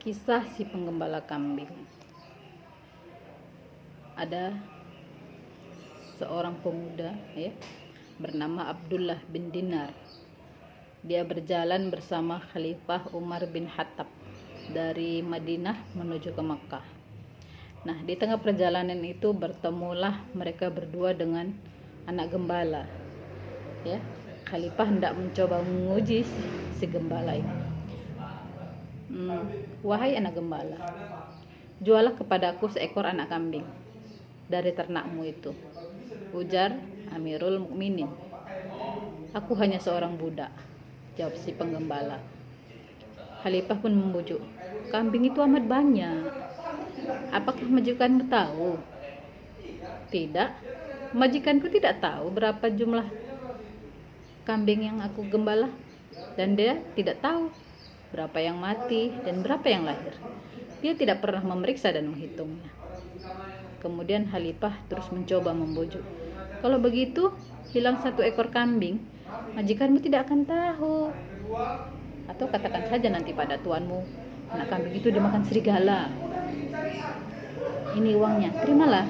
Kisah si penggembala kambing. Ada seorang pemuda bernama Abdullah bin Dinar. Dia berjalan bersama Khalifah Umar bin Khattab dari Madinah menuju ke Makkah. Nah, di tengah perjalanan itu bertemulah mereka berdua dengan anak gembala. Khalifah hendak mencoba menguji si gembala ini. Wahai anak gembala, jualah kepadaku seekor anak kambing dari ternakmu itu, ujar Amirul Mukminin. Aku hanya seorang budak, jawab si penggembala. Khalifah pun membujuk, kambing itu amat banyak. Apakah majikanmu tahu? Tidak, majikanku tidak tahu berapa jumlah kambing yang aku gembala, dan dia tidak tahu berapa yang mati dan berapa yang lahir. Dia tidak pernah memeriksa dan menghitungnya. Kemudian Khalifah terus mencoba membujuk. Kalau begitu, hilang satu ekor kambing, majikanmu tidak akan tahu. Atau katakan saja nanti pada tuanmu, anak kambing itu dimakan serigala. Ini uangnya, terimalah.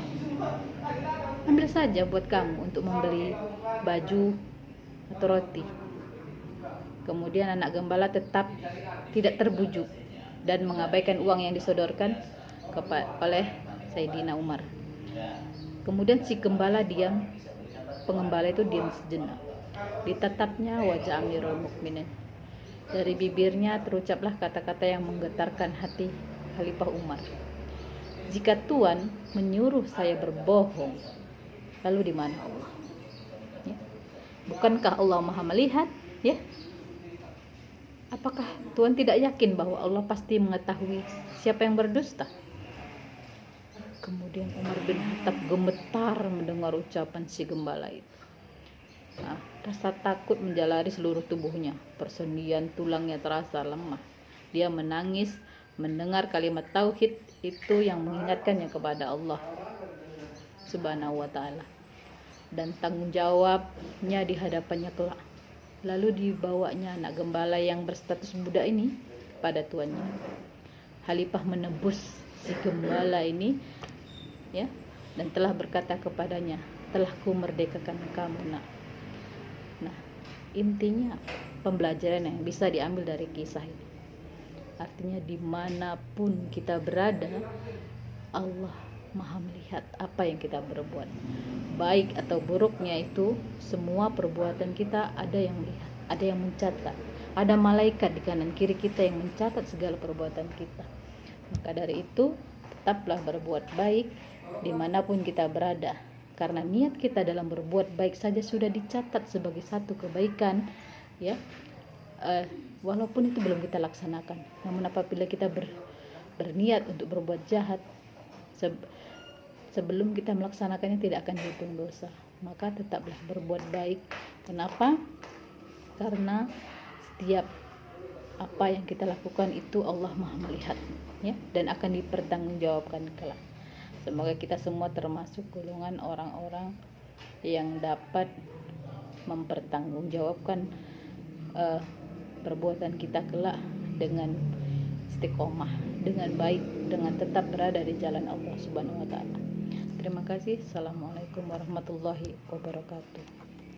Ambil saja buat kamu untuk membeli baju atau roti. Kemudian anak gembala tetap tidak terbujuk dan mengabaikan uang yang disodorkan oleh Sayyidina Umar. Kemudian si pengembala itu diam sejenak. Ditatapnya wajah Amirul Mukminin. Dari bibirnya terucaplah kata-kata yang menggetarkan hati Khalifah Umar. Jika Tuan menyuruh saya berbohong, lalu di mana Allah? Bukankah Allah Maha melihat? Apakah Tuan tidak yakin bahwa Allah pasti mengetahui siapa yang berdusta? Kemudian Umar bin Khattab gemetar mendengar ucapan si gembala itu. Rasa takut menjalari seluruh tubuhnya. Persendian tulangnya terasa lemah. Dia menangis mendengar kalimat tauhid itu yang mengingatkannya kepada Allah Subhanahu wa ta'ala dan tanggung jawabnya di hadapannya kelak. Lalu dibawanya anak gembala yang berstatus budak ini pada tuannya. Khalifah menebus si gembala ini dan telah berkata kepadanya, telah ku merdekakan kamu, nak. Nah, intinya pembelajaran yang bisa diambil dari kisah ini, artinya dimanapun kita berada, Allah Maha melihat apa yang kita berbuat. Baik atau buruknya itu, semua perbuatan kita ada yang melihat, ada yang mencatat. Ada malaikat di kanan kiri kita yang mencatat segala perbuatan kita. Maka dari itu, tetaplah berbuat baik dimanapun kita berada. Karena niat kita dalam berbuat baik saja sudah dicatat sebagai satu kebaikan, walaupun itu belum kita laksanakan. Namun apabila kita berniat untuk berbuat jahat, sebelum kita melaksanakannya tidak akan dihitung dosa. Maka tetaplah berbuat baik. Kenapa? Karena setiap apa yang kita lakukan itu Allah Maha melihat, dan akan dipertanggungjawabkan kelak. Semoga kita semua termasuk golongan orang-orang yang dapat mempertanggungjawabkan perbuatan kita kelak dengan istiqomah, dengan baik, dengan tetap berada di jalan Allah Subhanahu wa ta'ala. Terima kasih. Assalamualaikum warahmatullahi wabarakatuh.